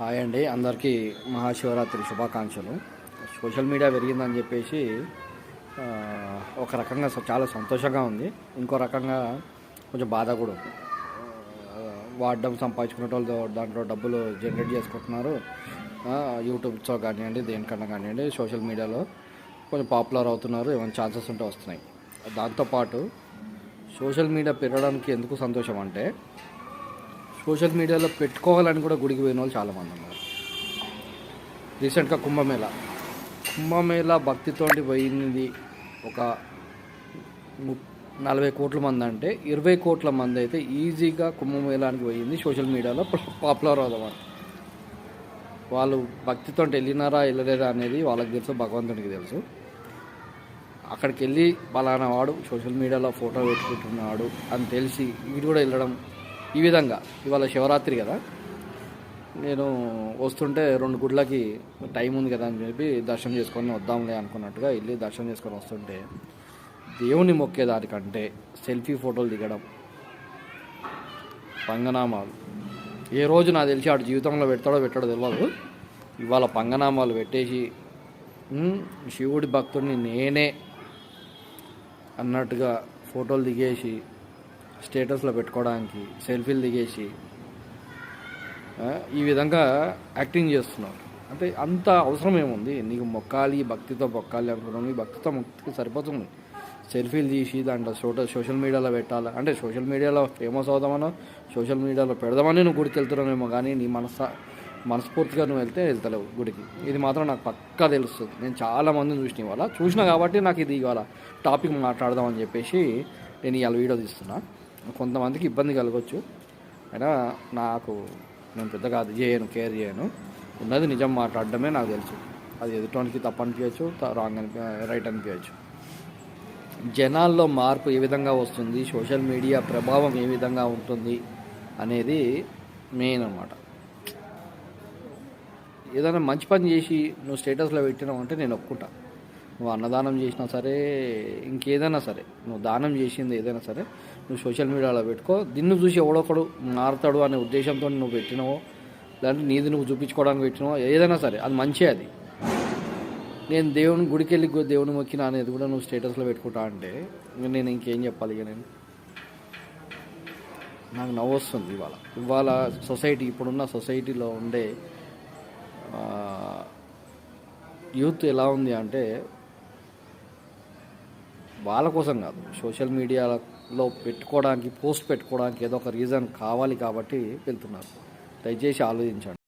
Hi అండి, అందరికీ మహాశివరాత్రి శుభాకాంక్షలు. సోషల్ మీడియా పెరిగిందని చెప్పేసి ఒక రకంగా చాలా సంతోషంగా ఉంది, ఇంకో రకంగా కొంచెం బాధ కూడా ఉంది. వాడడం సంపాదించుకునే వాళ్ళు దాంట్లో డబ్బులు జనరేట్ చేసుకుంటున్నారు. యూట్యూబ్తో కానివ్వండి, దేనికన్నా కానివ్వండి, సోషల్ మీడియాలో కొంచెం పాపులర్ అవుతున్నారు. ఏమైనా ఛాన్సెస్ ఉంటే వస్తున్నాయి. దాంతోపాటు సోషల్ మీడియా పెరగడానికి ఎందుకు సంతోషం అంటే, సోషల్ మీడియాలో పెట్టుకోవాలని కూడా గుడికి పోయిన వాళ్ళు చాలామంది ఉన్నారు. రీసెంట్గా కుంభమేళ భక్తితోటి పోయింది ఒక 40 కోట్ల మంది. అంటే 20 కోట్ల మంది అయితే ఈజీగా కుంభమేళానికి పోయింది సోషల్ మీడియాలో పాపులర్ అవుదామని. వాళ్ళు భక్తితో వెళ్ళినారా వెళ్ళలేరా అనేది వాళ్ళకి తెలుసు, భగవంతునికి తెలుసు. అక్కడికి వెళ్ళి పలానా వాడు సోషల్ మీడియాలో ఫోటో పెట్టుకుంటున్నాడు అని తెలిసి వీడు కూడా వెళ్ళడం. ఈ విధంగా ఇవాళ శివరాత్రి కదా, నేను వస్తుంటే 2 గుడ్లకి టైం ఉంది కదా అని చెప్పి దర్శనం చేసుకొని వద్దాంలే అనుకున్నట్టుగా వెళ్ళి దర్శనం చేసుకొని వస్తుంటే, దేవుని మొక్కేదానికంటే సెల్ఫీ ఫోటోలు దిగడం, పంగనామాలు ఏ రోజు నాకు తెలిసి ఆడు జీవితంలో పెట్టాడో తెలియదు. ఇవాళ పంగనామాలు పెట్టేసి శివుడి భక్తుడిని నేనే అన్నట్టుగా ఫోటోలు దిగేసి స్టేటస్లో పెట్టుకోవడానికి సెల్ఫీలు దిగేసి ఈ విధంగా యాక్టింగ్ చేస్తున్నారు. అంటే అంత అవసరం ఏముంది? నీకు మొక్కాలి, భక్తితో మొక్కాలి అనుకున్నాను, నీ భక్తితో మొక్కితే సరిపోతుంది. సెల్ఫీలు తీసి దాంట్లో సోషల్ మీడియాలో పెట్టాలి అంటే, సోషల్ మీడియాలో ఫేమస్ అవుదామనో సోషల్ మీడియాలో పెడదామని నువ్వు గుడికి వెళ్తున్నానేమో, కానీ నీ మనస్ఫూర్తిగా నువ్వు వెళ్తలేవు గుడికి. ఇది మాత్రం నాకు పక్కా తెలుస్తుంది. నేను చాలామందిని చూసినా కాబట్టి నాకు ఇది ఇవాళ టాపిక్ మాట్లాడదామని చెప్పేసి నేను ఇవాళ వీడియో తీస్తున్నా. కొంతమందికి ఇబ్బంది కలగవచ్చు, అయినా నేను పెద్దగా అది కేర్ చేయను. ఉన్నది నిజం మాట్లాడడమే నాకు తెలుసు. అది ఎదుటోనికి తప్పు అనిపించచ్చు, రైట్ అనిపించచ్చు. జనాల్లో మార్పు ఏ విధంగా వస్తుంది, సోషల్ మీడియా ప్రభావం ఏ విధంగా ఉంటుంది అనేది మెయిన్ అన్నమాట. ఏదైనా మంచి పని చేసి నువ్వు స్టేటస్లో పెట్టినావు అంటే నేను ఒప్పుకుంటా. నువ్వు అన్నదానం చేసినా సరే, ఇంకేదైనా సరే, నువ్వు దానం చేసింది ఏదైనా సరే నువ్వు సోషల్ మీడియాలో పెట్టుకో. దీన్ని చూసి ఎవడొకడు మారుతాడు అనే ఉద్దేశంతో నువ్వు పెట్టినావో, లేదంటే నీది నువ్వు చూపించుకోవడానికి పెట్టినావో, ఏదైనా సరే అది మంచి. అది నేను దేవుని గుడికి వెళ్ళి దేవుని మొక్కిన అనేది కూడా నువ్వు స్టేటస్లో పెట్టుకుంటా అంటే నేను ఇంకేం చెప్పాలి? ఇక నాకు నవ్వు వస్తుంది. ఇవాళ సొసైటీ, ఇప్పుడున్న సొసైటీలో ఉండే యూత్ ఎలా ఉంది అంటే, వాళ్ళ కోసం కాదు, సోషల్ మీడియాలో పోస్ట్ పెట్టుకోవడానికి ఏదో ఒక రీజన్ కావాలి కాబట్టి వెళ్తున్నారు. దయచేసి ఆలోచించండి.